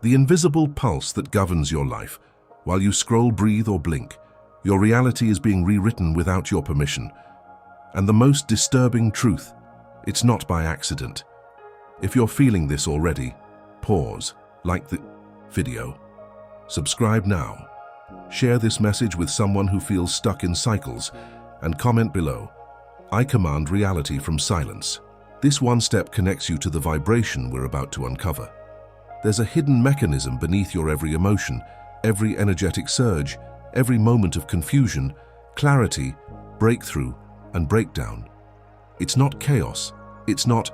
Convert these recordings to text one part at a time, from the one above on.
The invisible pulse that governs your life. While you scroll, breathe, or blink, your reality is being rewritten without your permission. And the most disturbing truth, it's not by accident. If you're feeling this already, pause, like the video, subscribe now, share this message with someone who feels stuck in cycles, and comment below. I command reality from silence. This one step connects you to the vibration we're about to uncover. There's a hidden mechanism beneath your every emotion, every energetic surge, every moment of confusion, clarity, breakthrough, and breakdown. It's not chaos. It's not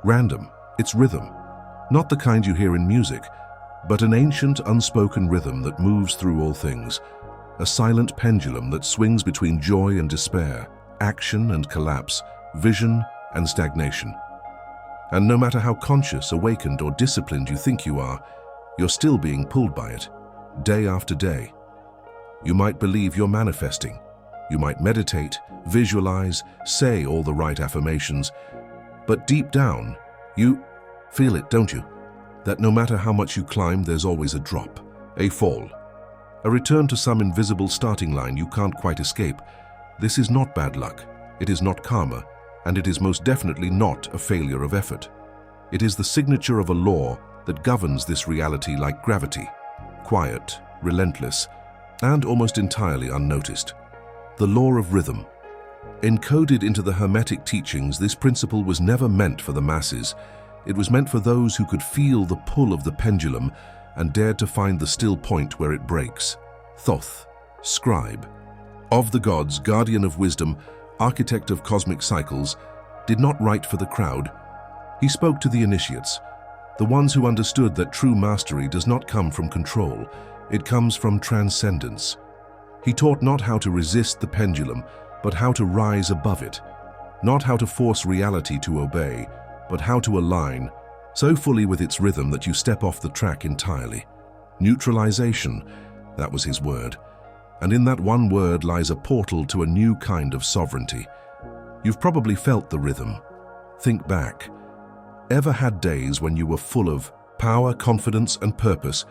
random. It's rhythm. Not the kind you hear in music, but an ancient, unspoken rhythm that moves through all things. A silent pendulum that swings between joy and despair, action and collapse, vision and stagnation. And no matter how conscious, awakened, or disciplined you think you are, you're still being pulled by it, day after day. You might believe you're manifesting. You might meditate, visualize, say all the right affirmations, but deep down, you feel it, don't you? That no matter how much you climb, there's always a drop, a fall, a return to some invisible starting line you can't quite escape. This is not bad luck, it is not karma, and it is most definitely not a failure of effort. It is the signature of a law that governs this reality like gravity, quiet, relentless, and almost entirely unnoticed. The law of rhythm. Encoded into the Hermetic teachings, this principle was never meant for the masses. It was meant for those who could feel the pull of the pendulum and dared to find the still point where it breaks. Thoth, scribe, of the gods, guardian of wisdom, architect of cosmic cycles, did not write for the crowd. He spoke to the initiates, the ones who understood that true mastery does not come from control, it comes from transcendence. He taught not how to resist the pendulum, but how to rise above it, not how to force reality to obey, but how to align so fully with its rhythm that you step off the track entirely. Neutralization, that was his word. And in that one word lies a portal to a new kind of sovereignty. You've probably felt the rhythm. Think back. Ever had days when you were full of power, confidence, and purpose,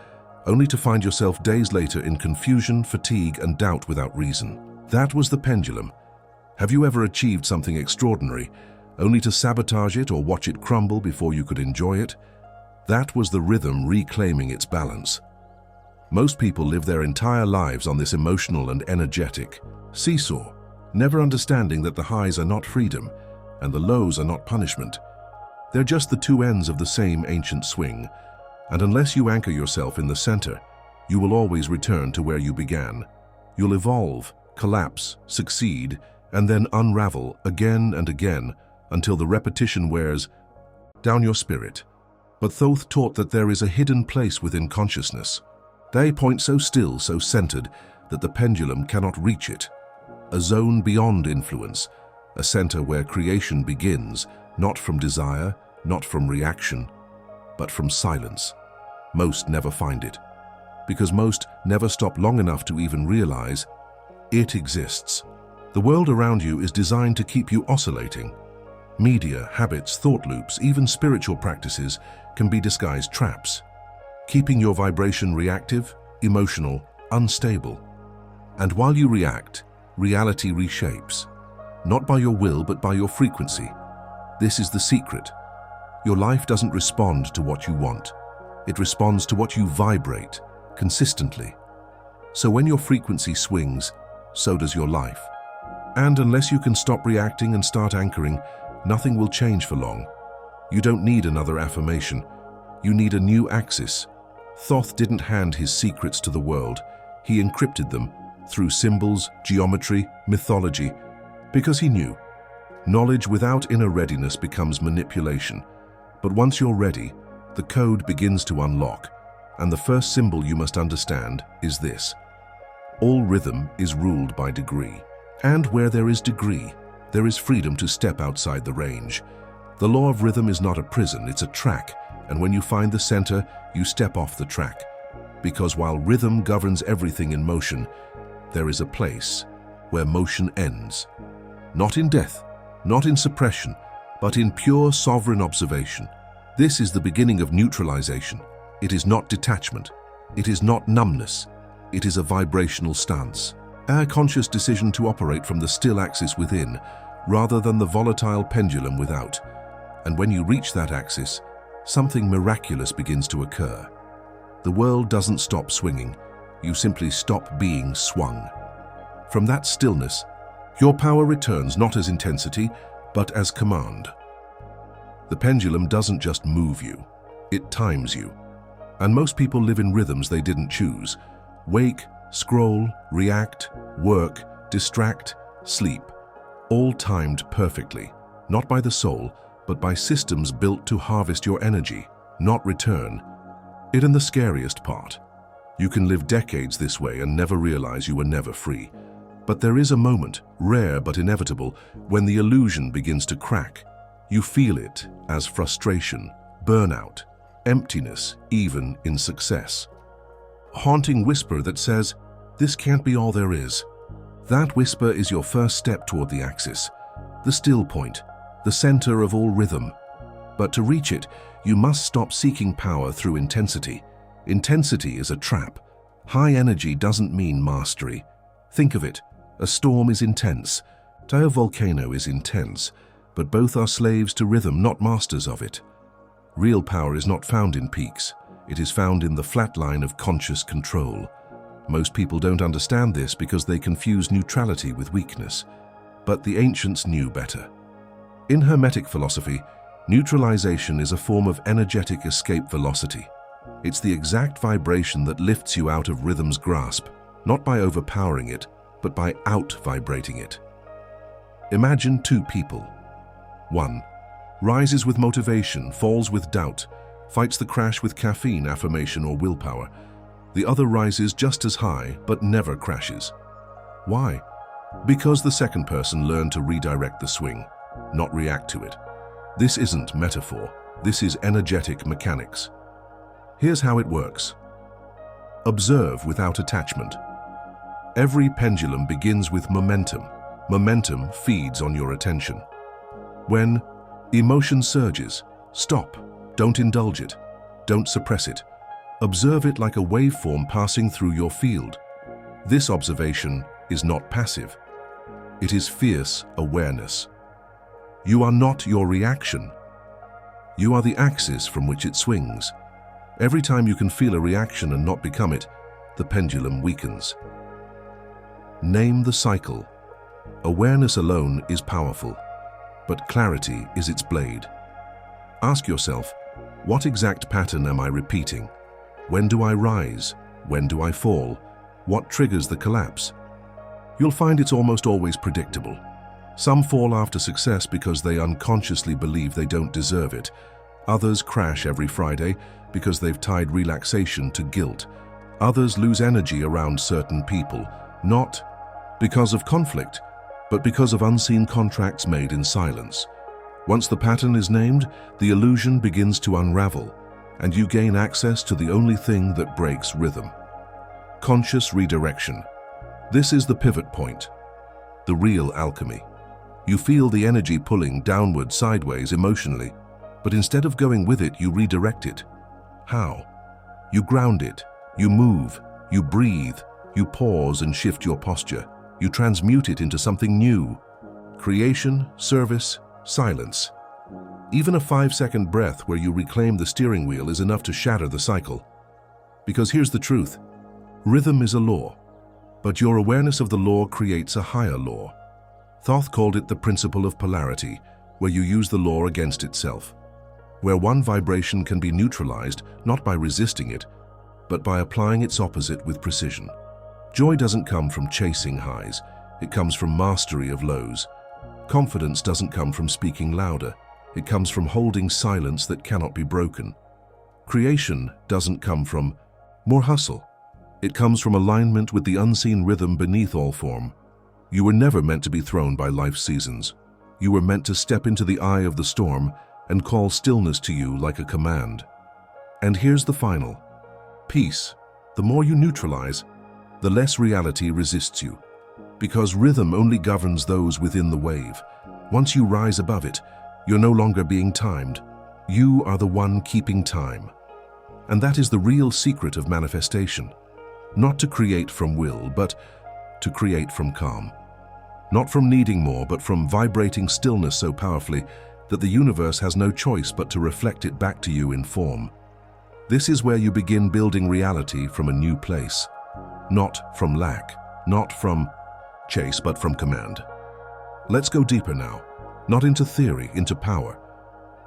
only to find yourself days later in confusion, fatigue, and doubt without reason? That was the pendulum. Have you ever achieved something extraordinary, only to sabotage it or watch it crumble before you could enjoy it? That was the rhythm reclaiming its balance. Most people live their entire lives on this emotional and energetic seesaw, never understanding that the highs are not freedom and the lows are not punishment. They're just the two ends of the same ancient swing, and unless you anchor yourself in the center, you will always return to where you began. You'll evolve, collapse, succeed, and then unravel again and again until the repetition wears down your spirit. But Thoth taught that there is a hidden place within consciousness. They point so still, so centered, that the pendulum cannot reach it. A zone beyond influence, a center where creation begins, not from desire, not from reaction, but from silence. Most never find it, because most never stop long enough to even realize it exists. The world around you is designed to keep you oscillating. Media, habits, thought loops, even spiritual practices can be disguised traps, keeping your vibration reactive, emotional, unstable. And while you react, reality reshapes, not by your will but by your frequency. This is the secret. Your life doesn't respond to what you want. It responds to what you vibrate consistently. So when your frequency swings, so does your life. And unless you can stop reacting and start anchoring, nothing will change for long. You don't need another affirmation. You need a new axis. Thoth didn't hand his secrets to the world. He encrypted them through symbols, geometry, mythology, because he knew knowledge without inner readiness becomes manipulation. But once you're ready, the code begins to unlock, and the first symbol you must understand is this. All rhythm is ruled by degree, and where there is degree, there is freedom to step outside the range. The law of rhythm is not a prison, it's a track, and when you find the center, you step off the track. Because while rhythm governs everything in motion, there is a place where motion ends. Not in death, not in suppression, but in pure sovereign observation. This is the beginning of neutralization, It is not detachment. It is not numbness. It is a vibrational stance, a conscious decision to operate from the still axis within, rather than the volatile pendulum without. And when you reach that axis, something miraculous begins to occur. The world doesn't stop swinging. You simply stop being swung. From that stillness, your power returns not as intensity, but as command. The pendulum doesn't just move you, it times you. And most people live in rhythms they didn't choose. Wake, scroll, react, work, distract, sleep. All timed perfectly, not by the soul, but by systems built to harvest your energy, not return. It and the scariest part. You can live decades this way and never realize you were never free. But there is a moment, rare but inevitable, when the illusion begins to crack. You feel it as frustration, burnout, emptiness, even in success. A haunting whisper that says, "This can't be all there is." That whisper is your first step toward the axis, the still point, the center of all rhythm. But to reach it, you must stop seeking power through intensity. Intensity is a trap. High energy doesn't mean mastery. Think of it. A storm is intense. A volcano is intense. But both are slaves to rhythm, not masters of it. Real power is not found in peaks. It is found in the flat line of conscious control. Most people don't understand this because they confuse neutrality with weakness. But the ancients knew better. In Hermetic philosophy, neutralization is a form of energetic escape velocity. It's the exact vibration that lifts you out of rhythm's grasp, not by overpowering it, but by out-vibrating it. Imagine two people. One rises with motivation, falls with doubt, fights the crash with caffeine, affirmation, or willpower. The other rises just as high, but never crashes. Why? Because the second person learned to redirect the swing, not react to it. This isn't metaphor. This is energetic mechanics. Here's how it works. Observe without attachment. Every pendulum begins with momentum. Momentum feeds on your attention. When emotion surges, stop. Don't indulge it. Don't suppress it. Observe it like a waveform passing through your field. This observation is not passive. It is fierce awareness. You are not your reaction. You are the axis from which it swings. Every time you can feel a reaction and not become it, the pendulum weakens. Name the cycle. Awareness alone is powerful, but clarity is its blade. Ask yourself, what exact pattern am I repeating? When do I rise? When do I fall? What triggers the collapse? You'll find it's almost always predictable. Some fall after success because they unconsciously believe they don't deserve it. Others crash every Friday because they've tied relaxation to guilt. Others lose energy around certain people, not because of conflict, but because of unseen contracts made in silence. Once the pattern is named, the illusion begins to unravel, and you gain access to the only thing that breaks rhythm. Conscious redirection. This is the pivot point, the real alchemy. You feel the energy pulling downward, sideways, emotionally, but instead of going with it, you redirect it. How? You ground it, you move, you breathe, you pause and shift your posture. You transmute it into something new. Creation, service, silence. Even a 5-second breath where you reclaim the steering wheel is enough to shatter the cycle. Because here's the truth. Rhythm is a law, but your awareness of the law creates a higher law. Thoth called it the principle of polarity, where you use the law against itself, where one vibration can be neutralized not by resisting it, but by applying its opposite with precision. Joy doesn't come from chasing highs, it comes from mastery of lows. Confidence doesn't come from speaking louder, it comes from holding silence that cannot be broken. Creation doesn't come from more hustle, it comes from alignment with the unseen rhythm beneath all form. You were never meant to be thrown by life's seasons. You were meant to step into the eye of the storm and call stillness to you like a command. And here's the final. Peace. The more you neutralize, the less reality resists you. Because rhythm only governs those within the wave. Once you rise above it, you're no longer being timed. You are the one keeping time. And that is the real secret of manifestation. Not to create from will, but to create from calm. Not from needing more, but from vibrating stillness so powerfully that the universe has no choice but to reflect it back to you in form. This is where you begin building reality from a new place. Not from lack, not from chase, but from command. Let's go deeper now. Not into theory, into power.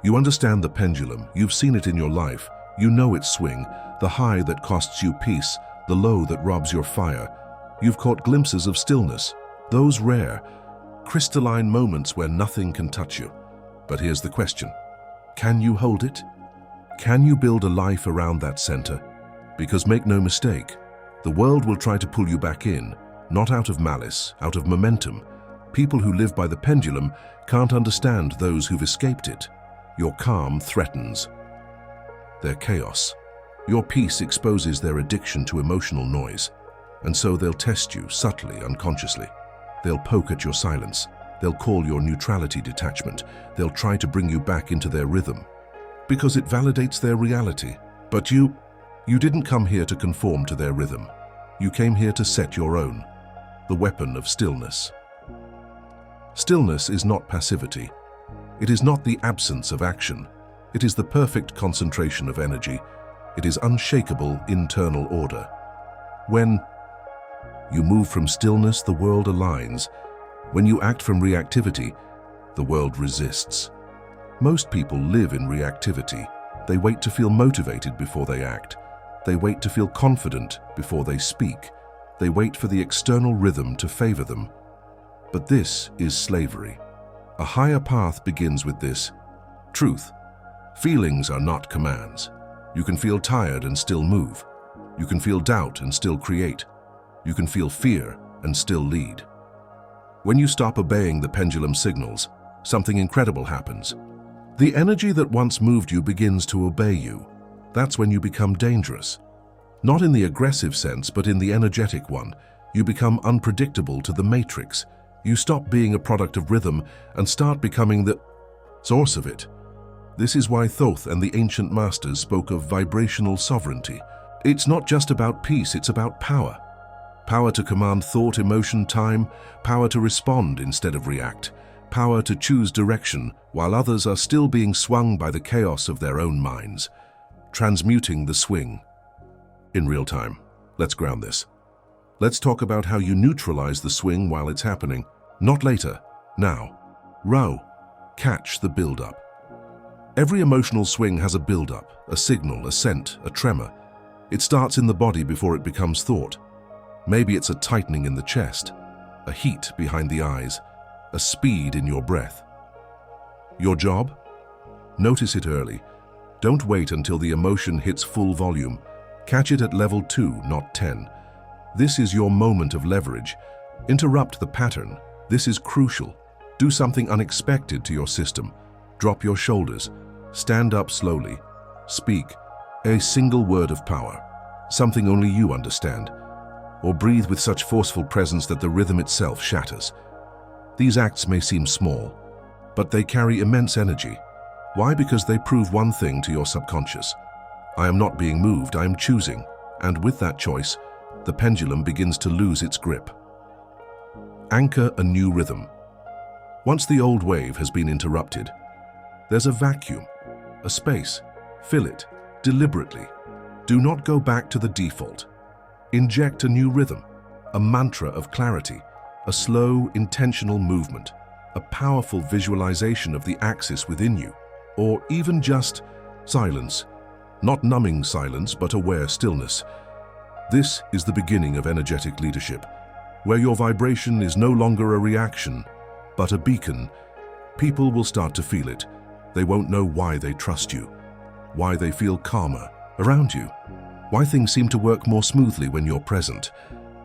You understand the pendulum, you've seen it in your life, you know its swing, the high that costs you peace, the low that robs your fire. You've caught glimpses of stillness, those rare, crystalline moments where nothing can touch you. But here's the question. Can you hold it? Can you build a life around that center? Because make no mistake, the world will try to pull you back in, not out of malice, out of momentum. People who live by the pendulum can't understand those who've escaped it. Your calm threatens their chaos. Your peace exposes their addiction to emotional noise. And so they'll test you subtly, unconsciously. They'll poke at your silence. They'll call your neutrality detachment. They'll try to bring you back into their rhythm. Because it validates their reality. But you didn't come here to conform to their rhythm. You came here to set your own. The weapon of stillness. Stillness is not passivity. It is not the absence of action. It is the perfect concentration of energy. It is unshakable internal order. When you move from stillness, the world aligns. When you act from reactivity, the world resists. Most people live in reactivity. They wait to feel motivated before they act. They wait to feel confident before they speak. They wait for the external rhythm to favor them. But this is slavery. A higher path begins with this truth. Feelings are not commands. You can feel tired and still move. You can feel doubt and still create. You can feel fear and still lead. When you stop obeying the pendulum signals, something incredible happens. The energy that once moved you begins to obey you. That's when you become dangerous. Not in the aggressive sense, but in the energetic one. You become unpredictable to the matrix. You stop being a product of rhythm and start becoming the source of it. This is why Thoth and the ancient masters spoke of vibrational sovereignty. It's not just about peace, it's about power. Power to command thought, emotion, time, power to respond instead of react, power to choose direction while others are still being swung by the chaos of their own minds. Transmuting the swing. In real time, let's ground this. Let's talk about how you neutralize the swing while it's happening. Not later, now. Row. Catch the build-up. Every emotional swing has a build-up, a signal, a scent, a tremor. It starts in the body before it becomes thought. Maybe it's a tightening in the chest, a heat behind the eyes, a speed in your breath. Your job? Notice it early. Don't wait until the emotion hits full volume. Catch it at level 2, not 10. This is your moment of leverage. Interrupt the pattern. This is crucial. Do something unexpected to your system. Drop your shoulders. Stand up slowly. Speak a single word of power, something only you understand. Or breathe with such forceful presence that the rhythm itself shatters. These acts may seem small, but they carry immense energy. Why? Because they prove one thing to your subconscious. I am not being moved, I am choosing. And with that choice, the pendulum begins to lose its grip. Anchor a new rhythm. Once the old wave has been interrupted, there's a vacuum, a space. Fill it, deliberately. Do not go back to the default. Inject a new rhythm, a mantra of clarity, a slow, intentional movement, a powerful visualization of the axis within you, or even just silence, not numbing silence, but aware stillness. This is the beginning of energetic leadership, where your vibration is no longer a reaction, but a beacon. People will start to feel it. They won't know why they trust you, why they feel calmer around you, why things seem to work more smoothly when you're present.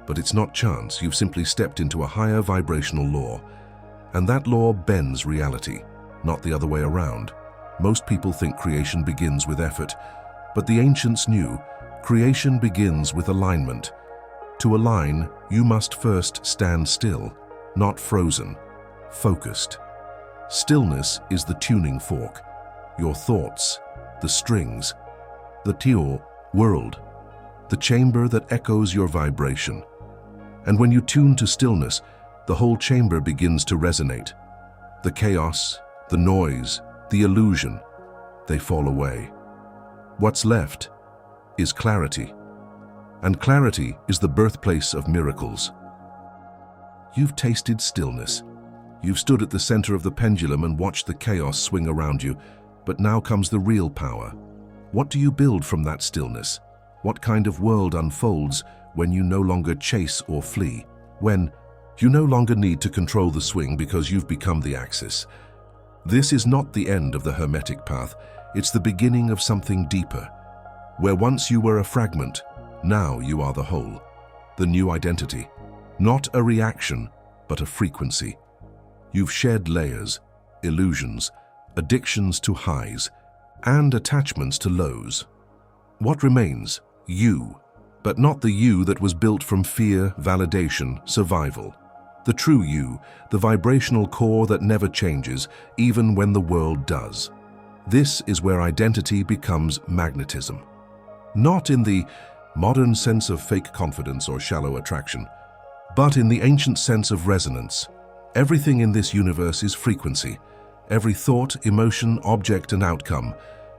But it's not chance, you've simply stepped into a higher vibrational law. And that law bends reality, not the other way around. Most people think creation begins with effort, but the ancients knew creation begins with alignment. To align, you must first stand still, not frozen, focused. Stillness is the tuning fork. Your thoughts, the strings, the tior World, the chamber that echoes your vibration. And when you tune to stillness, the whole chamber begins to resonate. The chaos, the noise, the illusion, they fall away. What's left is clarity. And clarity is the birthplace of miracles. You've tasted stillness. You've stood at the center of the pendulum and watched the chaos swing around you, but now comes the real power. What do you build from that stillness? What kind of world unfolds when you no longer chase or flee? When you no longer need to control the swing because you've become the axis. This is not the end of the Hermetic path, it's the beginning of something deeper. Where once you were a fragment, now you are the whole. The new identity. Not a reaction, but a frequency. You've shed layers, illusions, addictions to highs, and attachments to lows. What remains? You, but not the you that was built from fear, validation, survival. The true you, the vibrational core that never changes, even when the world does. This is where identity becomes magnetism. Not in the modern sense of fake confidence or shallow attraction, but in the ancient sense of resonance. Everything in this universe is frequency. Every thought, emotion, object, and outcome.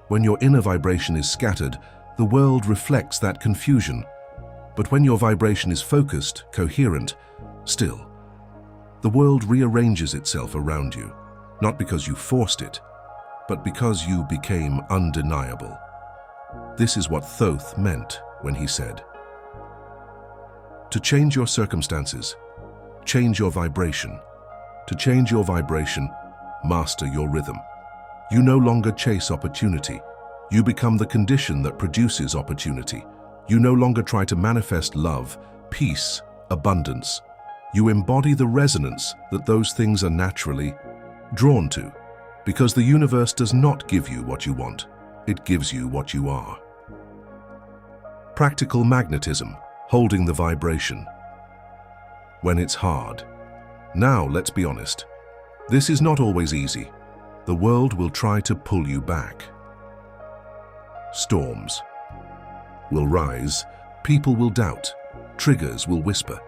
When your inner vibration is scattered, the world reflects that confusion. But when your vibration is focused, coherent, still, the world rearranges itself around you, not because you forced it, but because you became undeniable. This is what Thoth meant when he said, to change your circumstances, change your vibration. To change your vibration, master your rhythm. You no longer chase opportunity. You become the condition that produces opportunity. You no longer try to manifest love, peace, abundance. You embody the resonance that those things are naturally drawn to, because the universe does not give you what you want. It gives you what you are. Practical magnetism, holding the vibration. When it's hard. Now, let's be honest. This is not always easy. The world will try to pull you back. Storms will rise, people will doubt, triggers will whisper.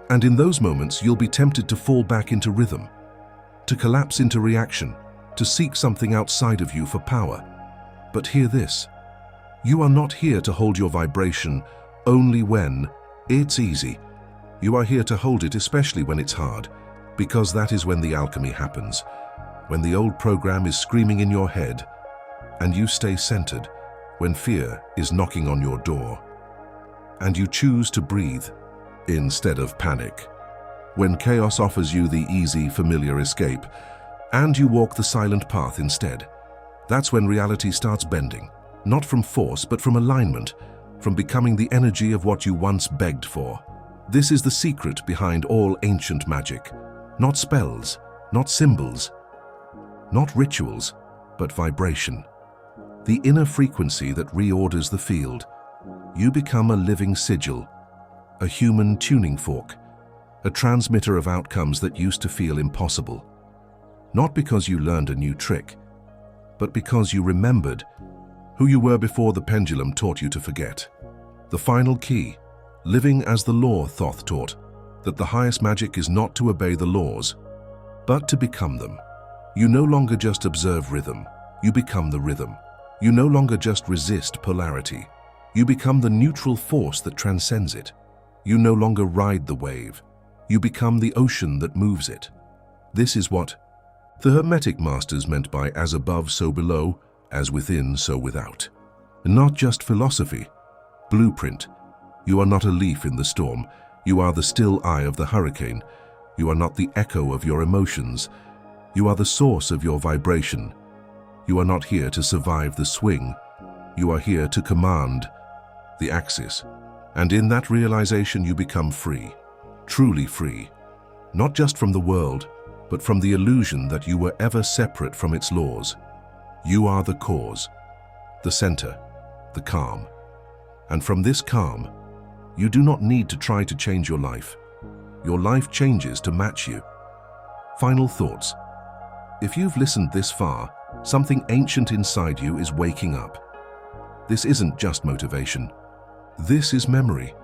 And in those moments, you'll be tempted to fall back into rhythm, to collapse into reaction, to seek something outside of you for power. But hear this. You are not here to hold your vibration only when it's easy. You are here to hold it especially when it's hard, because that is when the alchemy happens, when the old program is screaming in your head, and you stay centered, when fear is knocking on your door, and you choose to breathe instead of panic, when chaos offers you the easy, familiar escape, and you walk the silent path instead. That's when reality starts bending, not from force, but from alignment, from becoming the energy of what you once begged for. This is the secret behind all ancient magic. Not spells, not symbols, not rituals, but vibration. The inner frequency that reorders the field. You become a living sigil, a human tuning fork, a transmitter of outcomes that used to feel impossible. Not because you learned a new trick, but because you remembered who you were before the pendulum taught you to forget. The final key. Living as the law, Thoth taught, that the highest magic is not to obey the laws, but to become them. You no longer just observe rhythm, you become the rhythm. You no longer just resist polarity, you become the neutral force that transcends it. You no longer ride the wave, you become the ocean that moves it. This is what the Hermetic masters meant by as above, so below, as within, so without. Not just philosophy, blueprint. You are not a leaf in the storm. You are the still eye of the hurricane. You are not the echo of your emotions. You are the source of your vibration. You are not here to survive the swing. You are here to command the axis. And in that realization, you become free, truly free. Not just from the world, but from the illusion that you were ever separate from its laws. You are the cause, the center, the calm. And from this calm, you do not need to try to change your life. Your life changes to match you. Final thoughts. If you've listened this far, something ancient inside you is waking up. This isn't just motivation. This is memory.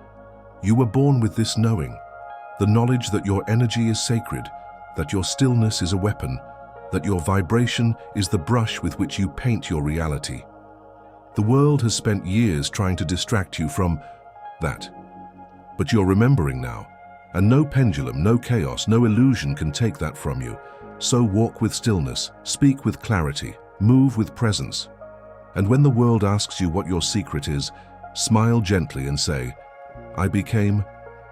You were born with this knowing, the knowledge that your energy is sacred, that your stillness is a weapon, that your vibration is the brush with which you paint your reality. The world has spent years trying to distract you from that. But you're remembering now, and no pendulum, no chaos, no illusion can take that from you. So walk with stillness, speak with clarity, move with presence. And when the world asks you what your secret is, smile gently and say, I became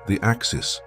the axis